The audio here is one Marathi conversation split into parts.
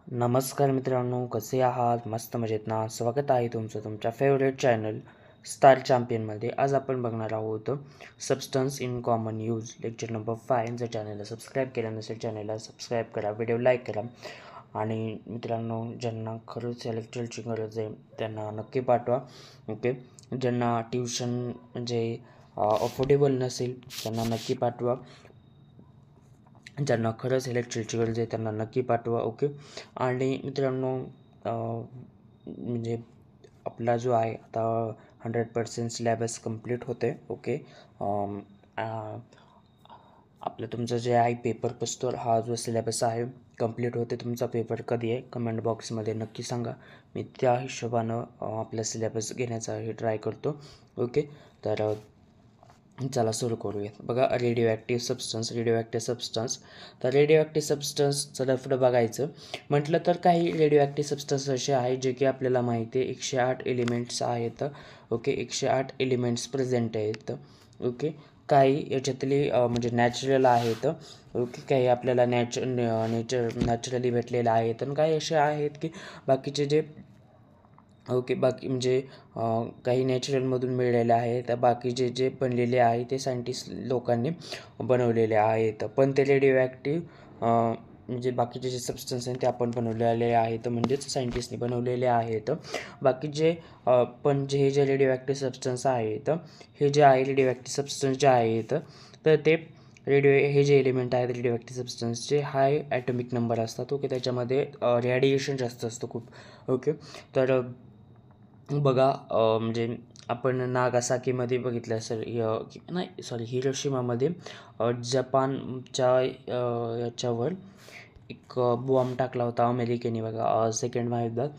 नमस्कार मित्रांनो, कसे आहात? मस्त मजेत ना? स्वागत आहे तुमचं तुमच्या फेवरेट चॅनल स्टार चॅम्पियनमध्ये. आज आपण बघणार आहोत substance in common use lecture number 5. जर चॅनलला सबस्क्राईब केलं नसेल चॅनलला सबस्क्राईब करा, व्हिडिओ लाईक करा. आणि मित्रांनो, ज्यांना खरंच या लेक्चरची गरज आहे त्यांना नक्की पाठवा. ओके, ज्यांना ट्युशन म्हणजे अफोर्डेबल नसेल त्यांना नक्की पाठवा. ज्यांना खरंच लेक्चरची गरज आहे त्यांना नक्की पाठवा. ओके, आणि मित्रांनो, म्हणजे आपला जो आहे आता 100% सिलेबस कंप्लीट होते. ओके, आपलं तुमचं जे आहे पेपर पुस्तक हा जो सिलेबस आहे कंप्लीट होते. तुमचा पेपर कधी आहे कमेंट बॉक्समध्ये नक्की सांगा. मी त्या हिशोबानं आपला सिलेबस घेण्याचा हे ट्राय करतो. ओके, तर चला सुरू करूयात. बघा, रेडिओ ॲक्टिव्ह सबस्टन्स. तर रेडिओ ॲक्टिव्ह सबस्टन्सचं लफडं बघायचं म्हटलं तर काही रेडिओ ॲक्टिव्ह सबस्टन्स असे आहे जे की आपल्याला माहिती आहे 108 एलिमेंट्स आहेत. ओके, 108 एलिमेंट्स प्रेझेंट आहेत. ओके, काही याच्यातली म्हणजे नॅचरल आहेत. ओके, काही आपल्याला नॅचरली भेटलेले आहेत आणि काही असे आहेत की बाकीचे जे बाकी म्हणजे काही नॅचरलमधून मिळालेले आहेत. बाकीचे जे बनलेले आहे ते सायंटिस्ट लोकांनी बनवलेले आहेत. पण ते रेडिओ ॲक्टिव्ह म्हणजे बाकीचे जे सबस्टन्स आहेत ते आपण बनवलेले आहेत, म्हणजेच सायंटिस्टने बनवलेले आहेत. बाकीचे पण हे जे रेडिओ ॲक्टिव्ह सबस्टन्स आहेत, हे जे आहे रेडिओ ॲक्टिव्ह सबस्टन्स जे आहेत तर ते हे जे एलिमेंट आहेत रेडिओ ॲक्टिव्ह सबस्टन्सचे हाय ॲटॉमिक नंबर असतात. ओके, त्याच्यामध्ये रेडिएशन जास्त असतं खूप. ओके, तर बघा, म्हणजे आपण नागासाकीमध्ये बघितलं असेल, हिरोशिमामध्ये जपानच्या याच्यावर एक बॉम्ब टाकला होता अमेरिकेने बघा सेकंड महायुद्धात.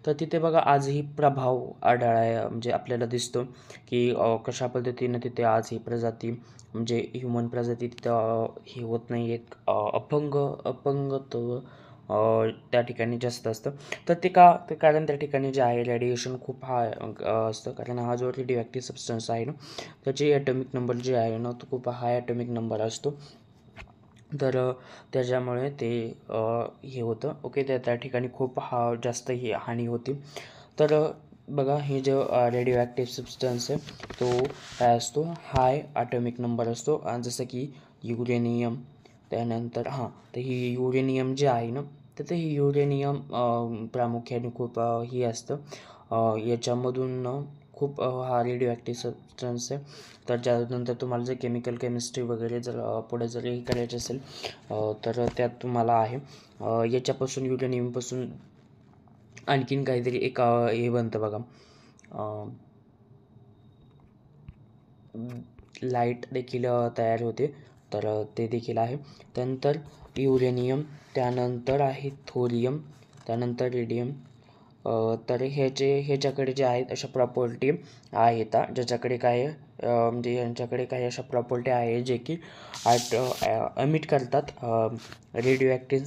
तर तिथे बघा आजही प्रभाव आढळाय म्हणजे आपल्याला दिसतो की कशा पद्धतीनं तिथे आज ही प्रजाती म्हणजे ह्युमन प्रजाती तिथं हे होत नाही आहेत, अपंगत्व त्या ठिकाणी जास्त असतं. तर ते कारण त्या ठिकाणी जे आहे रेडिएशन खूप हाय असतं. कारण हा जो रेडिओ ॲक्टिव्ह सबस्टन्स आहे ना त्याची ॲटॉमिक नंबर जे आहे ना तो खूप हाय ॲटॉमिक नंबर असतो. तर त्याच्यामुळे ते हे होतं. ओके, त्या ठिकाणी खूप जास्त ही हानी होती. तर बघा, हे जो रेडिओ ॲक्टिव्ह सबस्टन्स आहे तो काय असतो, हाय ॲटॉमिक नंबर असतो. जसं की युरेनियम, त्यानंतर तर ही युरेनियम जे आहे ना तर ते युरेनियम प्रामुख्याने खूप हे असतं. याच्यामधून खूप हा रेडिओ ॲक्टिव्ह सबस्टन्स आहे. तर त्यानंतर तुम्हाला जर केमिस्ट्री वगैरे जर पुढे जर हे करायचे असेल तर त्यात तुम्हाला आहे याच्यापासून युरेनियमपासून आणखीन काहीतरी एक हे बनतं बघा, लाईट देखील तयार होते. तर ते देखील आहे. त्यानंतर युरेनियम, त्यानंतर आहे थोरियम, त्यानंतर रेडियम. तर ह्याच्याकडे जे आहेत अशा प्रॉपर्टी आहेत ज्याच्याकडे काय म्हणजे यांच्याकडे काही अशा प्रॉपर्टी आहे जे की एमिट करतात रेडिओ ॲक्टिव्ह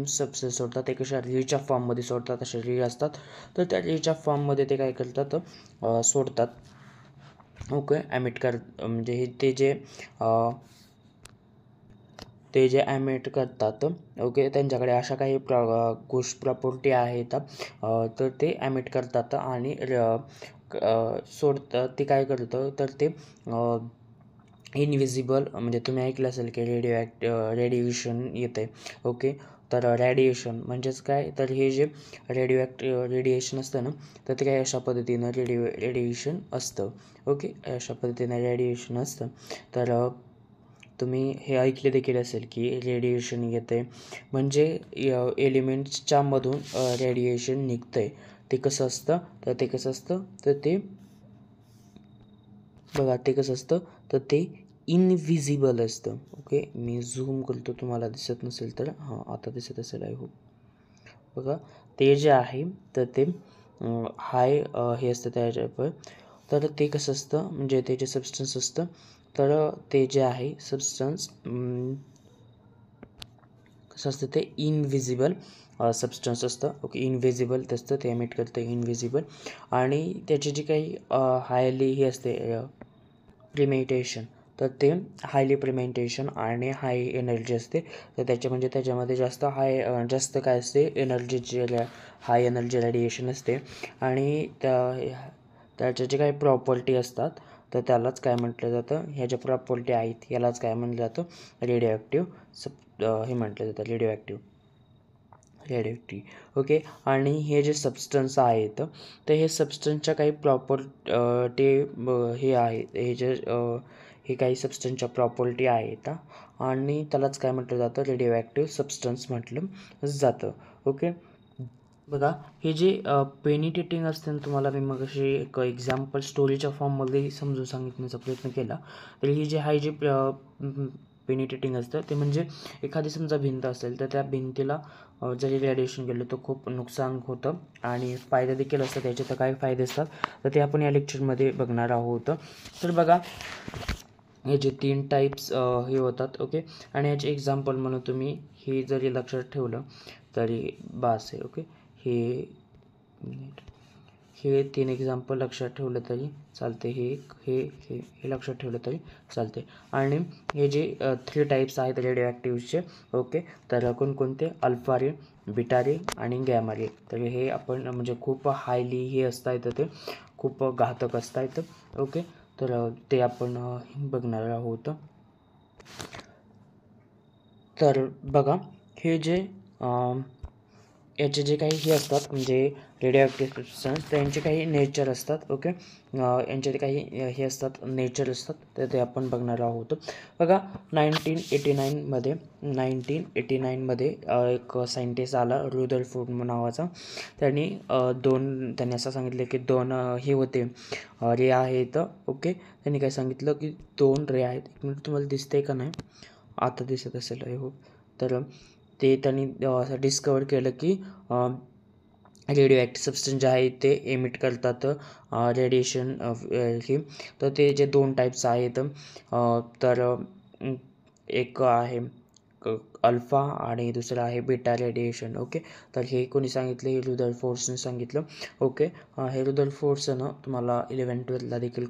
सबस्टन्स सोडतात. ते कशा रीच्या फॉर्ममध्ये सोडतात, अशा री असतात. तर त्या रीच्या फॉर्ममध्ये ते काय करतात सोडतात. ओके, एमिट म्हणजे ते जे एमिट करतात. ओके, त्यांच्याकडे अशा काही प्रॉपर्टी आहेत तर ते एमिट करतात आणि सोडतात. ते काय करतं तर ते इनविजिबल म्हणजे तुम्ही ऐकलं असेल की रेडिएशन येते. ओके, तर रेडिएशन म्हणजेच काय, तर हे जे रेडिएशन असतं ना तर ते काय अशा पद्धतीनं रेडिएशन असतं. ओके, अशा पद्धतीनं रेडिएशन असतं. तर तुम्ही हे ऐकले देखील असेल की रेडिएशन येते म्हणजे एलिमेंट्सच्या मधून रेडिएशन निघतंय. ते कसं असतं तर ते बघा, ते कसं असतं तर ते इनविजिबल असतं. ओके, मी झूम करतो, तुम्हाला दिसत नसेल तर आता दिसत असेल आय होप. बघा, ते जे आहे तर ते हाय हे असतं त्याच्यावर. तर ते कसं असतं म्हणजे ते जे सबस्टन्स असतं तर ते जे आहे सबस्टन्स कसं असतं ते इनविजिबल सबस्टन्स असतं. ओके, इनविजिबल असतं, ते एमिट करतं इनविजिबल. आणि त्याची जी काही हायली ही असते प्रिमेटेशन, तर ते हायली प्रिमेंटेशन आणि हाय एनर्जी असते. तर त्याच्यामध्ये जास्त काय असते, हाय एनर्जी रेडिएशन असते. आणि त्याच्या जे काही प्रॉपर्टी असतात तर त्यालाच काय म्हटलं जातं, ह्या ज्या प्रॉपर्टी आहेत यालाच काय म्हटलं जातं, हे म्हटलं जातं रेडिओ ओके. आणि हे जे सबस्टन्स आहेत तर हे सबस्टन्सच्या काही प्रॉपर्टी हे काही सबस्टन्सच्या प्रॉपर्टी आहेत आणि त्यालाच काय म्हटलं जातं, रेडिओ ॲक्टिव्ह सबस्टन्स म्हटलं जातं. ओके. बघा हे जे पेनिट्रेटिंग असते ना, तुम्हाला मी मग अशी एक एक्झाम्पल स्टोरीच्या फॉर्ममध्ये समजून सांगण्याचा प्रयत्न केला. तर ही जे हाय जे पेनिट्रेटिंग असतं ते म्हणजे एखादी समजा भिंत असेल तर त्या भिंतीला जरी रेडिएशन गेलं तर खूप नुकसान होतं आणि फायदे देखील असतात. त्याचे तर काय फायदे असतात तर ते आपण या लेक्चरमध्ये बघणार आहोत. तर बघा हे जे 3 टाईप्स हे होतात. ओके. आणि याचे एक्झाम्पल म्हणून तुम्ही हे जरी लक्षात ठेवलं तरी बास आहे. ओके. हे 3 एक्झाम्पल लक्षात ठेवलं तरी चालते. हे लक्षात ठेवलं तरी चालते. आणि हे जे 3 टाईप्स आहेत रेडिओ ॲक्टिव्हचे. ओके. तर कोणकोणते, अल्फा रे, बीटा रे आणि गॅमा रे. तर हे आपण म्हणजे खूप हायली हे असता येतं, ते खूप घातक असता येतं. ओके. तर ते आपण बघणार आहोत. तर बघा हे जे याचे जे काही हे असतात म्हणजे रेडिओ ॲक्टिव्ह सबस्टन्स, तर यांचे काही नेचर असतात. ओके. यांचे काही हे असतात, नेचर असतात, तर ते आपण बघणार आहोत. बघा 1989मध्ये एक सायंटिस्ट आला रुदरफोर्ड नावाचा. त्यांनी असं सांगितलं की दोन हे होते रे आहेत. ओके. त्यांनी काय सांगितलं की 2 रे आहेत. एक मिनिट, तुम्हाला दिसतंय का नाही, आता दिसत असेल आय होप. तर ते त्यांनी असं डिस्कवर केलं की रेडिओ ॲक्टिव्ह सबस्टन्स जे आहे ते एमिट करतात रेडिएशन हे. तर ते जे 2 टाईप्स आहेत तर एक आहे अल्फा आणि दुसरं आहे बीटा रेडिएशन. ओके. तर हे कोणी सांगितलं, हे रुदरफोर्डने सांगितलं. ओके. हे रुदरफोर्डनं तुम्हाला 11-12ला देखील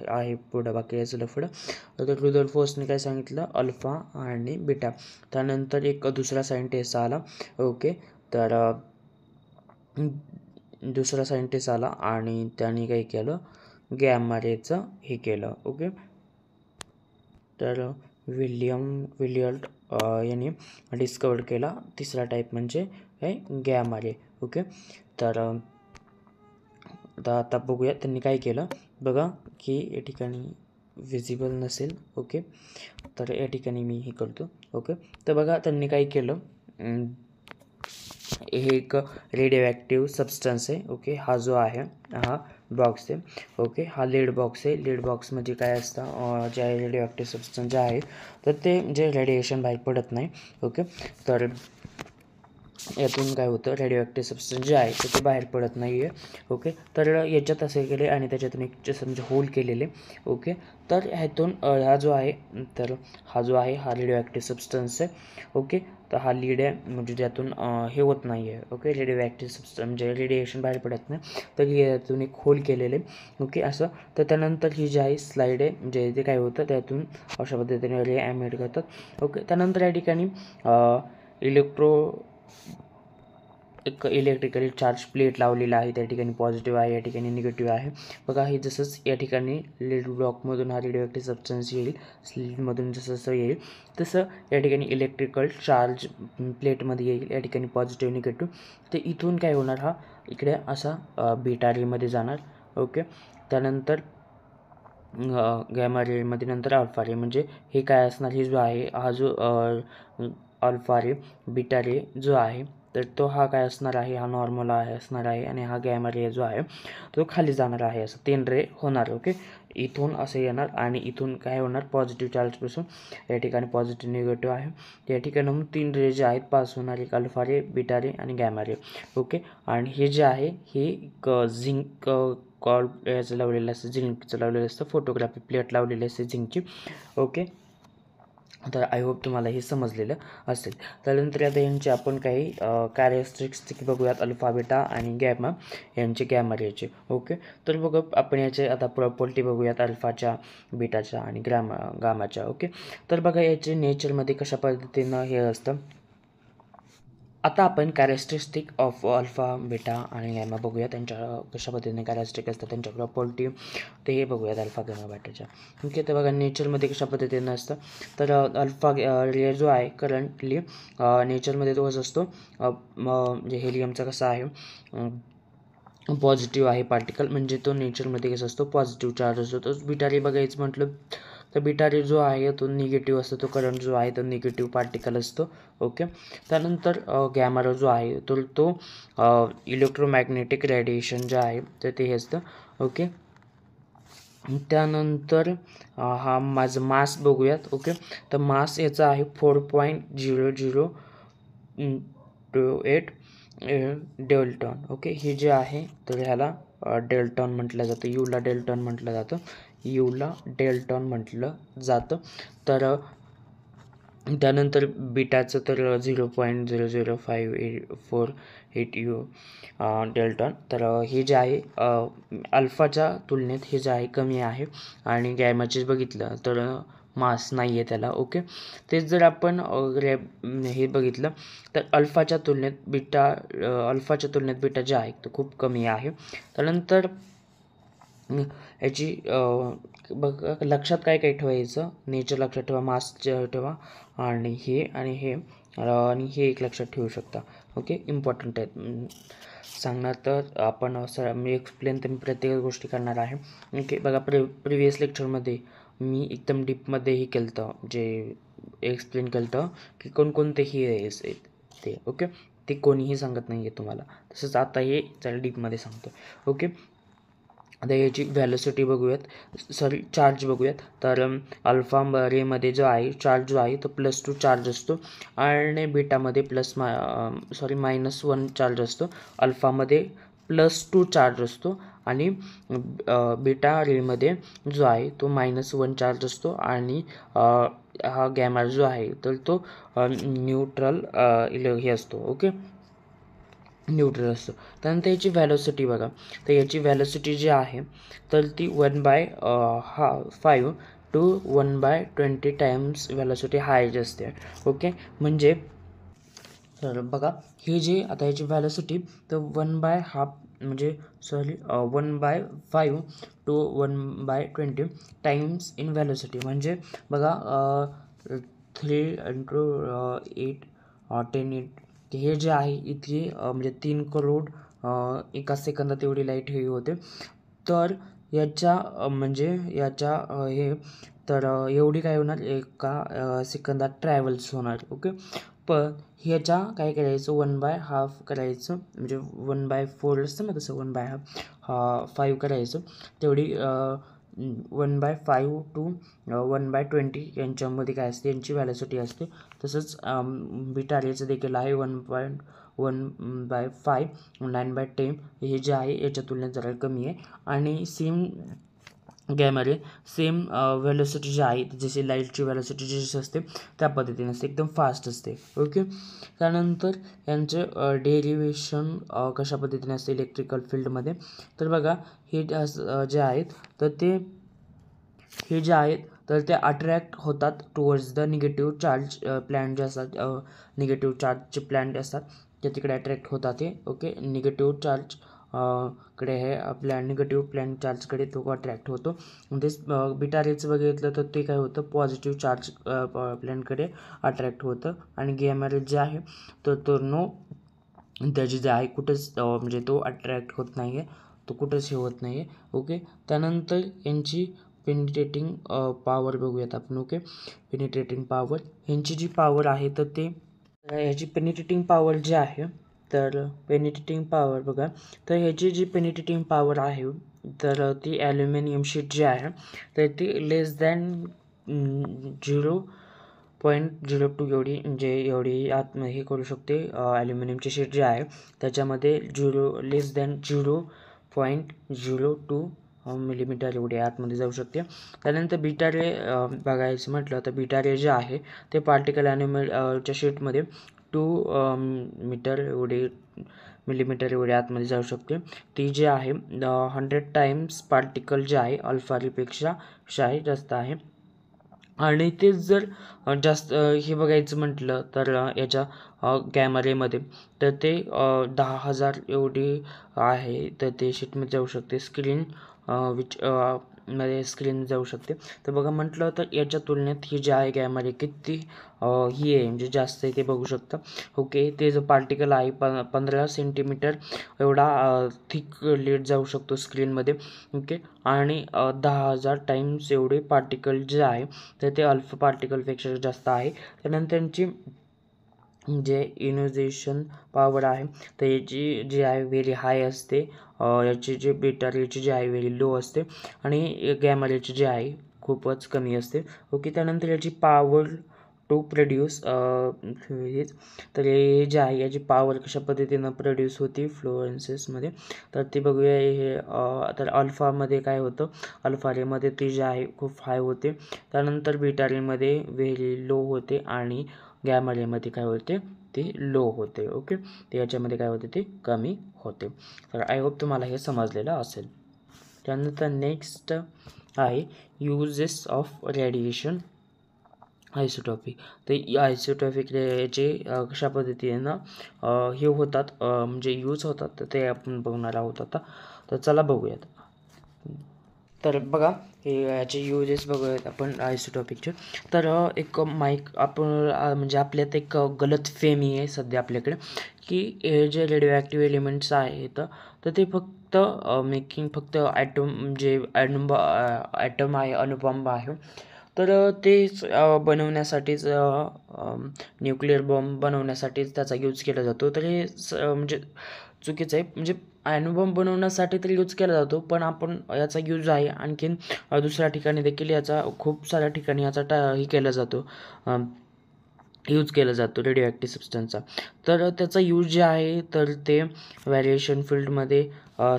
आहे पुढं, बाकी याचं लफडं. तर रुदरफोर्डने काय सांगितलं, अल्फा आणि बीटा. त्यानंतर एक दुसरा सायंटिस्ट आला. ओके. तर दुसरा सायंटिस्ट आला आणि त्यांनी काय केलं, गॅमा रेचं हे केलं. ओके. तर विलियर्ड यांनी डिस्कवर केला तिसरा टाईप म्हणजे काय, गॅमा रे. ओके. तर आता बघूया त्यांनी काय केलं. बघा की या ठिकाणी विजिबल नसेल. ओके. तर या ठिकाणी मी हे करतो. ओके. तर बघा त्यांनी काय केलं, हे एक रेडिओ ॲक्टिव्ह सबस्टन्स आहे. ओके. हा जो आहे हा बॉक्स आहे. ओके. हा लीड बॉक्स आहे. लीड बॉक्समध्ये काय असतं, जे रेडिओ ॲक्टिव्ह सबस्टन्स जे आहेत तर ते जे रेडिएशन बाहेर पडत नाही. ओके. तर यातून काय होतं, रेडिओ ॲक्टिव्ह सबस्टन्स जे आहे तर ते बाहेर पडत नाही आहे. ओके. तर याच्यात असे केले आणि त्याच्यातून एक जसं म्हणजे होल केलेले. ओके. तर ह्यातून हा जो आहे हा रेडिओ ॲक्टिव्ह सबस्टन्स आहे. ओके. तर हा लीड आहे म्हणजे ज्यातून हे होत नाही आहे. ओके. रेडिओ ॲक्टिव्ह सबस्टन्स म्हणजे रेडिएशन बाहेर पडत नाही, तर यातून एक होल केलेले. ओके. असं. तर त्यानंतर ही जी आहे स्लाईड आहे, म्हणजे ते काय होतं त्यातून अशा पद्धतीने रे ॲमिट करतात. ओके. त्यानंतर या ठिकाणी एक इलेक्ट्रिकली चार्ज प्लेट लावलेला आहे. त्या ठिकाणी पॉझिटिव्ह आहे, या ठिकाणी निगेटिव्ह आहे. बघा हे जसंच या ठिकाणी लीड ब्लॉकमधून हा रेडिओ ॲक्टिव्ह सबस्टन्स येईल, स्लीडमधून जसं येईल तसं या ठिकाणी इलेक्ट्रिकल चार्ज प्लेटमध्ये येईल, या ठिकाणी पॉझिटिव्ह निगेटिव्ह. तर इथून काय होणार, हा इकडे असा बीटा रेमध्ये जाणार. ओके. त्यानंतर गॅमा रेमध्ये, नंतर अल्फा रे. म्हणजे हे काय असणार, हे जो आहे हा जो अल्फा रे बीटा रे जो आहे तर तो हा काय असणार आहे, हा नॉर्मल असणार आहे आणि हा गॅमा रे जो आहे तो खाली जाणार आहे. असं 3 रे होणार. ओके. इथून असं येणार आणि इथून काय होणार, पॉझिटिव्ह चार्जपासून या ठिकाणी पॉझिटिव्ह निगेटिव्ह आहे, या ठिकाणी मग 3 रे जे आहेत पास होणार, एक अल्फा रे, बीटा रे आणि गॅमा रे. ओके. आणि हे जे आहे हे झिंक याचं लावलेलं असतं, झिंकचं लावलेलं असतं, फोटोग्राफी प्लेट लावलेली असते झिंकची. ओके. तर आय होप तुम्हाला हे समजलेलं असेल. त्यानंतर आता यांचे आपण काही कॅरेक्टरिस्टिक बघूयात, अल्फा बेटा आणि गॅमा यांचे गॅमा रेचे. ओके, तर बघा आपण याचे आता प्रॉपर्टी बघूयात अल्फाच्या, बीटाच्या आणि गामाच्या. ओके, तर बघा याचे नेचरमध्ये कशा पद्धतीनं हे असतं. आता आपण कॅरेक्टरिस्टिक ऑफ अल्फा बेटा आणि गॅमा बघूया, त्यांच्या कशा पद्धतीने कॅरेक्टरिस्टिक असतात, त्यांच्या प्रॉपर्टी ते हे बघूयात अल्फा गॅमा बेटाच्या. ओके, तर बघा नेचरमध्ये कशा पद्धतीनं असतं. तर अल्फा रे जो आहे करंटली नेचरमध्ये तो कसं असतो, म्हणजे हेलियमचा कसा आहे पॉझिटिव्ह आहे पार्टिकल, म्हणजे तो नेचरमध्ये कसं असतो पॉझिटिव्ह चार्ज असतो. तो बीटा रे बघायचं म्हटलं तर बीटा रे जो आहे तो निगेटिव्ह असतो, तो करंट जो आहे तो निगेटिव्ह पार्टिकल असतो. ओके, त्यानंतर गॅमा रे जो आहे तर तो इलेक्ट्रोमॅग्नेटिक रेडिएशन जे आहे तर ते हे असतं. ओके, त्यानंतर हा माझं मास बघूयात. ओके, तर मास याचा आहे 4.0028 डेल्टॉन. ओके, हे जे आहे तर ह्याला डेल्टॉन म्हटलं जातं, यूला डेल्टॉन म्हटलं जातं, यूला डेल्टॉन म्हटलं जातं. तर त्यानंतर बीटाचं तर 0.00548 डेल्टॉन. तर हे जे आहे अल्फाच्या तुलनेत हे जे आहे कमी आहे. आणि गॅमाचे बघितलं तर मास नाही आहे त्याला. ओके, तेच जर आपण हे बघितलं तर अल्फाच्या तुलनेत बीटा जे आहे तो खूप कमी आहे. त्यानंतर याची बघ लक्षात काय काय ठेवायचं, नेचर लक्षात ठेवा, मास ठेवा आणि हे एक लक्षात ठेवू शकता. ओके, इम्पॉर्टंट आहेत सांगणार. तर आपण मी एक्सप्लेन तर मी प्रत्येक गोष्टी करणार आहे. ओके, बघा प्रिव्हियस लेक्चरमध्ये मी एकदम डीपमध्ये हे केलं होतं, जे एक्सप्लेन केलं होतं की कोणकोणते हे आहेत ते. ओके, ते कोणीही सांगत नाही आहे तुम्हाला, तसंच आता हे चला डीपमध्ये सांगतो. ओके, आता याची व्हॅलोसिटी बघूयात, चार्ज बघूयात. तर अल्फा रेमध्ये जो आहे चार्ज जो आहे तो +2 चार्ज असतो आणि बीटामध्ये -1 चार्ज असतो. अल्फामध्ये +2 चार्ज असतो आणि बीटा रेमध्ये जो आहे तो -1 चार्ज असतो आणि हा गॅमा जो आहे तर तो न्यूट्रल हे असतो. ओके, न्यूट्रल असतो. त्यानंतर याची व्हॅलोसिटी बघा, तर याची व्हॅलोसिटी जी आहे तर ती 1/5 to 1/20 टाइम्स व्हॅलोसिटी हाय असते. ओके, म्हणजे तर बघा हे जे आता याची व्हॅलोसिटी तर 1/2 म्हणजे 1/5 to 1/20 टाइम्स इन व्हॅलोसिटी. म्हणजे बघा 3 × 8 10 हे जे आहे इथे म्हणजे 3 करोड एका सेकंदात एवढी लाईट हे होते. तर याच्या म्हणजे याच्या हे तर एवढी काय होणार, एका सेकंदात ट्रॅव्हल्स होणार. ओके, पण ह्याच्या काय करायचं 1/2 करायचं, म्हणजे 1/4 असतं ना तसं 1/2 करायचं. तेवढी 1/5 to 1/20 यांच्यामध्ये काय असते, यांची व्हॅलोसिटी असते. तसंच बीटा रेचं देखील आहे 1/5 9/10. हे जे आहे याच्या तुलनेत जरा कमी आहे. आणि सेम गॅमा रे सेम व्हॅलोसिटी जी आहे जशी लाईटची व्हॅलोसिटी जशी असते त्या पद्धतीने असते, एकदम फास्ट असते. ओके, त्यानंतर यांचं डेरिव्हेशन कशा पद्धतीने असते इलेक्ट्रिकल फील्डमध्ये. तर बघा हे जे आहेत तर हे जे आहेत तर ते अट्रॅक्ट होतात towards the negative charge plant जे असतात, निगेटिव्ह चार्जचे प्लॅन्ट असतात ते तिकडे अट्रॅक्ट होतात. ते ओके, निगेटिव्ह चार्ज कडे हे आपल्या निगेटिव्ह प्लॅन चार्जकडे तो अट्रॅक्ट होतो. तेच बीटा रेचं बघितलं तर ते काय होतं पॉझिटिव्ह चार्ज प्लॅनकडे अट्रॅक्ट होतं. आणि गॅमा रे जे आहे तर तो त्याची जे आहे कुठंच म्हणजे तो अट्रॅक्ट होत नाही आहे, तो कुठंच हे होत नाही आहे. ओके, त्यानंतर यांची पेनिट्रेटिंग पॉवर बघूयात आपण. ओके, पेनिट्रेटिंग पॉवर यांची जी पॉवर आहे तर ते ह्याची पेनिट्रेटिंग पॉवर जी आहे तर पेनिट्रेटिंग पॉवर बघा, तर ह्याची जी पेनिट्रेटिंग पॉवर आहे तर ती ॲल्युमिनियम शीट जी आहे तर ती लेस दॅन 0.02 एवढी, म्हणजे एवढी आतमध्ये हे करू शकते. ॲल्युमिनियमची शीट जी आहे त्याच्यामध्ये लेस दॅन 0.02 मिलीमीटर एवढे आतमध्ये जाऊ शकते. त्यानंतर बीटा रे बघायचं म्हटलं तर बीटा रे जे आहे ते पार्टिकल च्या शीटमध्ये 2 मीटर एवढे मिलीमीटर एवढे आतमध्ये जाऊ शकते. ती जे आहे 100 टाइम्स पार्टिकल जे आहे अल्फा रेपेक्षा जास्त आहे. आणि तेच जर जास्त हे बघायचं म्हटलं तर याच्या गॅमा रेमध्ये तर ते 10,000 एवढी आहे, तर ते शीटमध्ये जाऊ शकते. स्क्रीन मध्ये स्क्रीन जाऊ शकते. तर बघा म्हटलं तर याच्या तुलनेत ही जे आहे गॅमा रे किती ही आहे म्हणजे जास्त आहे ते बघू शकता. ओके, ते जो पार्टिकल आहे 15 सेंटीमीटर एवढा थिक लीड जाऊ शकतो स्क्रीनमध्ये. ओके, आणि 10,000 टाइम्स एवढे पार्टिकल जे आहे तर ते अल्फा पार्टिकलपेक्षा जास्त आहे. त्यानंतर त्यांची जे इनोजेशन पॉवर आहे तर याची जी आहे व्हेरी हाय असते. याची जे बीटा रेची जी आहे व्हेरी लो असते आणि गॅमा रेची जी आहे खूपच कमी असते. ओके, त्यानंतर याची पॉवर टू प्रोड्यूस हेच तर हे जे आहे याची पॉवर कशा पद्धतीनं प्रोड्यूस होती फ्लोरेन्सेसमध्ये तर ते बघूया. हे तर अल्फामध्ये काय होतं, अल्फा रेमध्ये ती जे आहे खूप हाय होते. त्यानंतर बीटा रेमध्ये व्हेरी लो होते आणि गॅमा रेमध्ये काय होते ते लो होते. ओके, ते याच्यामध्ये काय होते ते कमी होते. तर आय होप तुम्हाला हे समजलेलं असेल. त्यानंतर नेक्स्ट आहे युजेस ऑफ रेडिएशन आयसोटॉपिक. तर आयसोटॉपिक रेचे कशा पद्धतीनं हे होतात म्हणजे यूज होतात तर ते आपण बघणार आहोत आता. तर चला बघूयात. तर बघा हे याचे युजेस बघूयात आपण आयसोटॉपिकचे. तर एक माईक आपण म्हणजे आपल्यात एक गलतफहमी आहे सध्या आपल्याकडे की हे जे रेडिओ एलिमेंट्स आहेत तर ते फक्त मेकिंग फक्त ॲटम जे ॲटम आहे अणुबॉम्ब आहे तर तेच बनवण्यासाठीच न्यूक्लिअर बॉम्ब बनवण्यासाठीच त्याचा यूज केला जातो. तर हे म्हणजे चुकीचं आहे. म्हणजे अणुबॉम्ब बनवण्यासाठी तरी यूज केला जातो, पण आपण याचा यूज आहे आणखीन दुसऱ्या ठिकाणी देखील याचा खूप साऱ्या ठिकाणी याचा हे केला जातो यूज केला जातो रेडिओ ॲक्टिव्ह सबस्टन्सचा. तर त्याचा यूज जे आहे तर ते व्हॅरिएशन फील्डमध्ये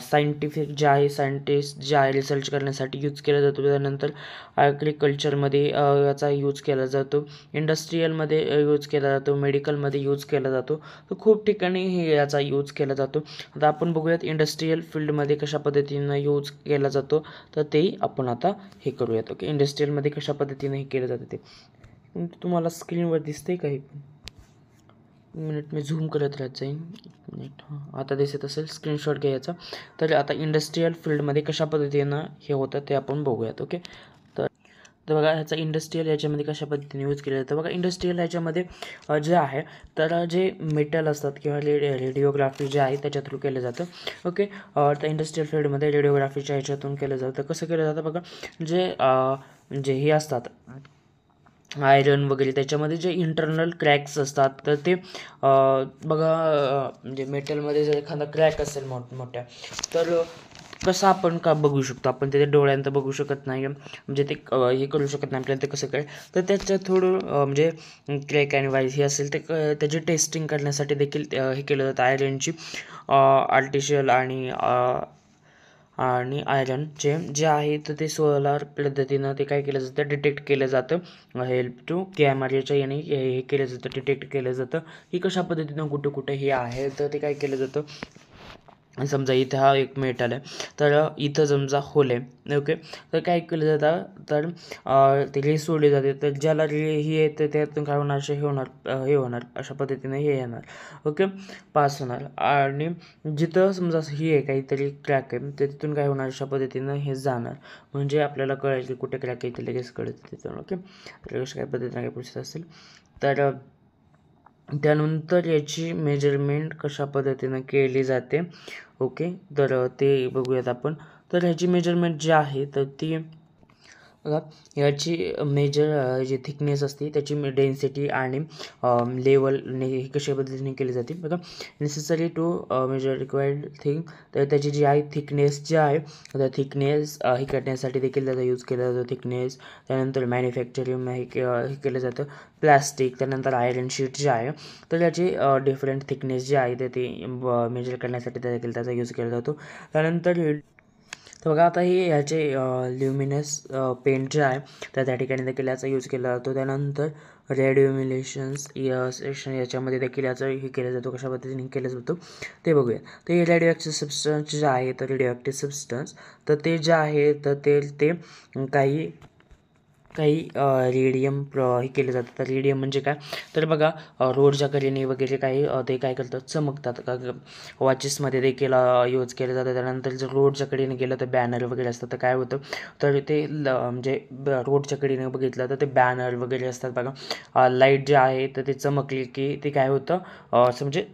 सायंटिफिक जे आहे सायंटिस्ट जे आहे रिसर्च करण्यासाठी यूज केला जातो. त्यानंतर ॲग्रिकल्चरमध्ये याचा यूज केला जातो, इंडस्ट्रीयलमध्ये यूज केला जातो, मेडिकलमध्ये यूज केला जातो. तर खूप ठिकाणी हे याचा यूज केला जातो. आता आपण बघूयात इंडस्ट्रीयल फील्डमध्ये कशा पद्धतीनं यूज केला जातो तर तेही आपण आता हे करूयात. ओके, इंडस्ट्रीयलमध्ये कशा पद्धतीनं हे केलं जातं ते तुम्हाला स्क्रीनवर दिसतंय का? एक मिनिट मी झूम करत राहत जाईन. एक मिनिट, हां आता दिसत असेल, स्क्रीनशॉट घ्यायचा. तर आता इंडस्ट्रीयल फील्डमध्ये कशा पद्धतीनं हे होतं ते आपण बघूयात. ओके, तर बघा ह्याचा इंडस्ट्रीयल याच्यामध्ये कशा पद्धतीने यूज केलं जातं. बघा इंडस्ट्रीयल याच्यामध्ये जे आहे तर जे मेटल असतात किंवा रेडिओग्राफी जे आहे त्याच्या थ्रू केलं जातं. ओके, तर इंडस्ट्रीयल फील्डमध्ये रेडिओग्राफीच्या ह्याच्यातून केलं जातं. कसं केलं जातं बघा, जे हे असतात आयरन वगैरे त्याच्यामध्ये जे इंटरनल क्रॅक्स असतात तर ते बघा म्हणजे मेटलमध्ये जर एखादा क्रॅक असेल मोठमोठ्या तर कसं आपण का बघू शकतो, आपण ते डोळ्यांत बघू शकत नाही म्हणजे ते हे करू शकत नाही आपल्याला ते कसं काय. तर त्याच्यात थोडं म्हणजे क्रॅक अँड वाईज हे असेल ते त्याची टेस्टिंग करण्यासाठी देखील हे केलं जातं. आयरनची आर्टिशियल आणि आयरनचे जे आहे तर ते सोलार पद्धतीनं ते काय केलं जातं डिटेक्ट केलं जातं. हेल्प टू कॅमेऱ्याच्या याने हे केलं जातं, डिटेक्ट केलं जातं की कशा पद्धतीनं कुठं कुठं हे आहे. तर ते काय केलं जातं, समजा इथं हा एक मेटल आहे तर इथं समजा होल आहे. ओके, तर काय केलं जातं तर ते रे सोडले जाते. तर ज्याला रे ही येते त्यातून काय होणार हे होणार अशा पद्धतीने हे येणार. ओके, पास होणार. आणि जिथं समजा ही आहे काहीतरी क्रॅक आहे तर तिथून काय होणार अशा पद्धतीनं हे जाणार. म्हणजे आपल्याला कळेल की कुठे क्रॅक आहे ते लगेच कळतं तिथून. ओके, तर कशा काय पद्धतीने काय प्रोसेस असेल. तर त्यानंतर याची मेजरमेंट कशा पद्धतीनं केली जाते. ओके, तर ते बघूयात आपण. तर ह्याची मेजरमेंट जी आहे तर ती बघा याची जी थिकनेस असते त्याची डेन्सिटी आणि लेवल हे कशा पद्धतीने केली जाते. बघा necessary to measure required thing, तर त्याची जी आहे थिकनेस जी आहे तर थिकनेस हे करण्यासाठी देखील त्याचा यूज केला जातो थिकनेस. त्यानंतर मॅन्युफॅक्चरिंग हे केलं जातं प्लॅस्टिक. त्यानंतर आयरन शीट जे आहे तर त्याची डिफरंट थिकनेस जी आहे तर ती मेजर करण्यासाठी देखील त्याचा यूज केला जातो. त्यानंतर तर बघा आता हे याचे ल्युमिनस पेंट जे आहे तर त्या ठिकाणी देखील याचा यूज केला जातो. त्यानंतर रेडिओमिलेशन्स सेक्शन याच्यामध्ये देखील याचा हे केला जातो. कशा पद्धतीने केला जातो ते बघूया. तर हे रेडिओ सबस्टन्स जे आहे तर रेडिओ ॲक्टिव्ह सबस्टन्स तर ते जे आहे तर ते काही रेडियम हे केलं जातं. तर रेडियम म्हणजे काय तर बघा रोडच्या कडेने वगैरे काही ते काय करतात चमकतात का वॉचेसमध्ये देखील यूज केलं जातं. त्यानंतर जर रोडच्या कडेने गेलं तर बॅनर वगैरे असतं तर काय होतं तर ते म्हणजे रोडच्या कडेने बघितलं तर ते बॅनर वगैरे असतात बघा लाईट जे आहे तर ते चमकली की ते काय होतं असं म्हणजे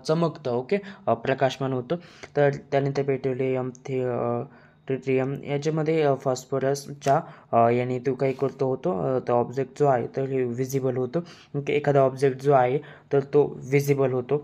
चमकतं ओके प्रकाशमान होतं. तर त्यानंतर पेट्रोलियम ट्रिटियम याच्यामध्ये फॉस्फरसच्या याने तो काही करतो होतो तो ऑब्जेक्ट जो आहे तर हे विजिबल होतो. एखादा ऑब्जेक्ट जो आहे तर तो विजिबल होतो.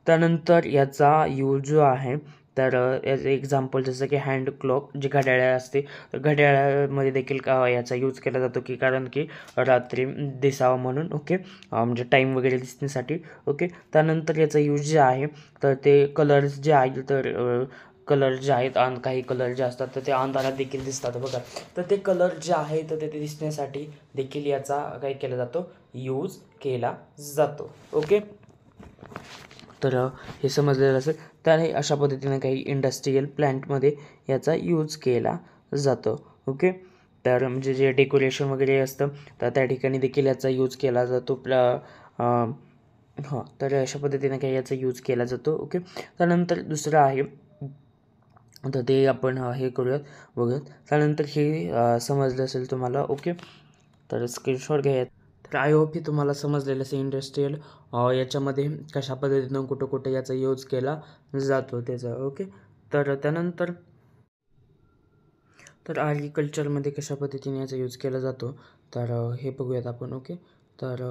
त्यानंतर याचा यूज जो आहे तर याचं एक्झाम्पल जसं की हँड क्लॉक जी घड्याळ असते तर घड्याळामध्ये देखील याचा यूज केला जातो की कारण की रात्री दिसावं म्हणून ओके म्हणजे टाईम वगैरे दिसण्यासाठी ओके. त्यानंतर याचा यूज जे आहे तर ते कलर्स जे आहे तर कलर जे आहेत काही कलर जे असतात तर ते अंधारात देखील दिसतात बघा. तर ते कलर जे आहे तर ते दिसण्यासाठी देखील याचा काय केला जातो यूज केला जातो ओके. तर हे समजलेलं असेल तर हे अशा पद्धतीने काही इंडस्ट्रीयल प्लॅन्टमध्ये याचा यूज केला जातो ओके. तर म्हणजे जे डेकोरेशन वगैरे असतं तर त्या ठिकाणी देखील याचा यूज केला जातो तर अशा पद्धतीने काही याचा यूज केला जातो ओके. त्यानंतर दुसरं आहे तर ते आपण हे करूयात बघूयात. त्यानंतर हे समजलं असेल तुम्हाला ओके. तर स्क्रीनशॉट घ्या. तर आय होप हे तुम्हाला समजलेलं असेल इंडस्ट्रीयल याच्यामध्ये कशा पद्धतीनं कुठं कुठं याचा यूज केला जातो त्याचा ओके. तर त्यानंतर तर ॲग्रिकल्चरमध्ये कशा पद्धतीने याचा यूज केला जातो तर हे बघूयात आपण ओके. तर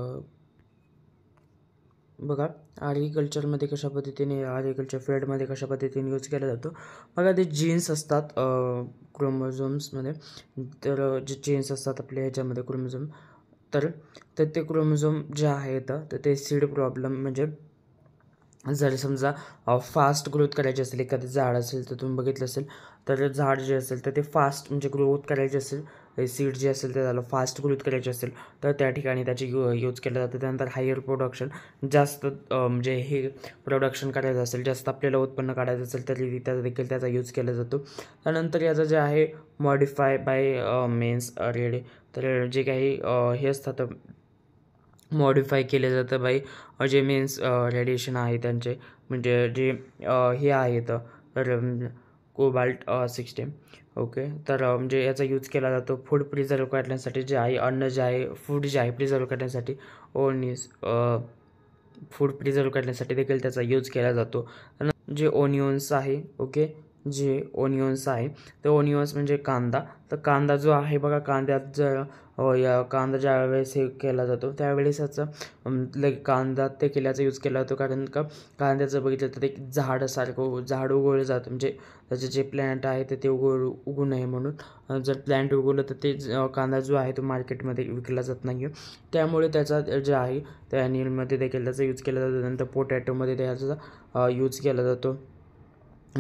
बघा ॲग्रिकल्चरमध्ये कशा पद्धतीने ॲग्रिकल्चर फील्डमध्ये कशा पद्धतीने यूज केला जातो बघा. ते जीन्स असतात क्रोमोझोम्समध्ये तर जे जीन्स असतात आपल्या ह्याच्यामध्ये क्रोमोझोम तर ते क्रोमोझोम जे आहेत तर ते सीड प्रॉब्लेम म्हणजे जर समजा फास्ट ग्रोथ करायची असेल एखादं झाड असेल तर तुम्ही बघितलं असेल तर झाड जे असेल तर ते फास्ट म्हणजे ग्रोथ करायची असेल सीड जे असेल ते त्याला फास्ट ग्रोथ करायची असेल तर त्या ठिकाणी त्याची यूज केलं जातं. त्यानंतर हायर प्रोडक्शन जास्त म्हणजे हे प्रोडक्शन करायचं असेल जास्त आपल्याला उत्पन्न काढायचं असेल तरी त्याचा देखील त्याचा यूज केला जातो. त्यानंतर याचं जे आहे मॉडिफाय बाय मेन्स रेड तर जे काही हे असतात मॉडिफाय केले जातं बाय जे मीन्स रेडिएशन आहे त्यांचे म्हणजे जे हे आहेत तर कोबाल्ट सिस्टीम ओके. तर म्हणजे याचा यूज केला जातो फूड प्रिझर्व करण्यासाठी जे आहे अन्न जे आहे फूड जे आहे प्रिझर्व करण्यासाठी ओनिस फूड प्रिझर्व करण्यासाठी देखील त्याचा यूज केला जातो. जे ओनियन्स आहे ओके जे ओनियन्स आहे तर ओनियन्स म्हणजे कांदा तर कांदा जो आहे बघा कांद्यात जर या कांदा ज्या वेळेस हे केला जातो त्यावेळेस याचा कांदा ते केल्याचा यूज केला जातो कारण का कांद्याचं बघितलं तर एक झाडासारखं झाड उगवलं जातं म्हणजे त्याचे जे प्लॅन्ट आहे ते उगू नये म्हणून जर प्लॅन्ट उगवलं तर ते कांदा जो आहे तो मार्केटमध्ये विकला जात नाही त्यामुळे त्याचा जे आहे त्या ॲनिमलमध्ये देखील त्याचा यूज केला जातो. नंतर पोटॅटोमध्ये त्याचा यूज केला जातो.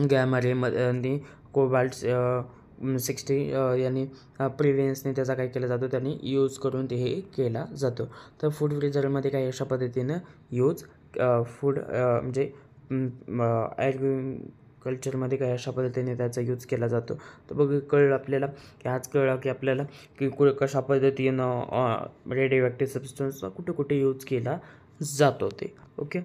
गॅमा रेमध्ये कोबाल्ट 60 यांनी प्रिव्हियन्सने त्याचा काय केला जातो त्यांनी यूज करून ते हे केला जातो. तर फूड फ्रीझरमध्ये काही अशा पद्धतीनं यूज फूड म्हणजे ॲग्रिकल्चरमध्ये काही अशा पद्धतीने त्याचा यूज केला जातो. तर बघ कळलं आपल्याला की आज कळलं की आपल्याला की कशा पद्धतीनं रेडिओ ॲक्टिव्ह सबस्टन्सचा कुठे कुठे यूज केला जातो ते ओके.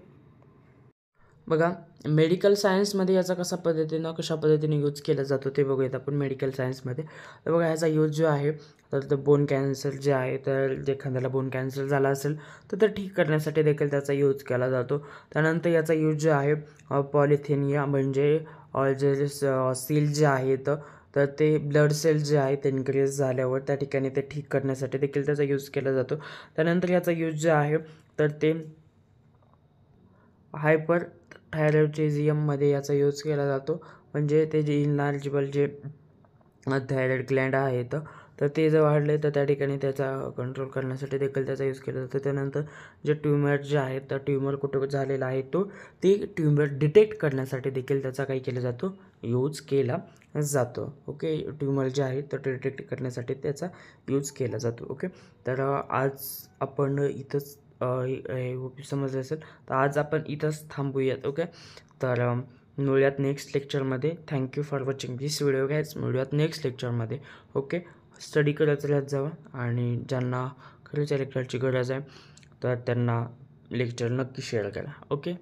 बघा मेडिकल सायन्समध्ये याचा कशा पद्धतीने यूज केला जातो ते बघूयात आपण मेडिकल सायन्समध्ये. तर बघा याचा यूज जो आहे तर बोन कॅन्सर जे आहे तर जे एखाद्याला बोन कॅन्सर झाला असेल तर ते ठीक करण्यासाठी देखील त्याचा यूज केला जातो. त्यानंतर याचा यूज जो आहे पॉलिथिनिया म्हणजे जे सील जे आहेत तर ते ब्लड सेल जे आहे ते इन्क्रीज झाल्यावर त्या ठिकाणी ते ठीक करण्यासाठी देखील त्याचा यूज केला जातो. त्यानंतर याचा यूज जो आहे तर ते हायपर थायरॉइडिझममध्ये याचा यूज केला जातो म्हणजे ते जे इनलार्जेबल जे थायरॉइड ग्लँड आहेत तर ते जर वाढले तर त्या ठिकाणी त्याचा कंट्रोल करण्यासाठी देखील त्याचा यूज केला जातो. त्यानंतर जे ट्यूमर जे आहेत तर ट्यूमर कुठं झालेला आहे ते ट्यूमर डिटेक्ट करण्यासाठी देखील त्याचा काही केला जातो, यूज केला जातो. ओके, ट्यूमर जे आहे तर डिटेक्ट करण्यासाठी त्याचा यूज केला जातो. ओके, तर आज आपण इथंच समजलं असेल तर आज आपण इथंच थांबूयात. ओके, तर मिळूयात नेक्स्ट लेक्चरमध्ये. Thank you for watching this video guys. मिळूयात नेक्स्ट लेक्चरमध्ये. ओके, स्टडी करत राहत जावा आणि ज्यांना खरंच या लेक्चरची गरज आहे तर त्यांना लेक्चर नक्की शेअर करा. ओके.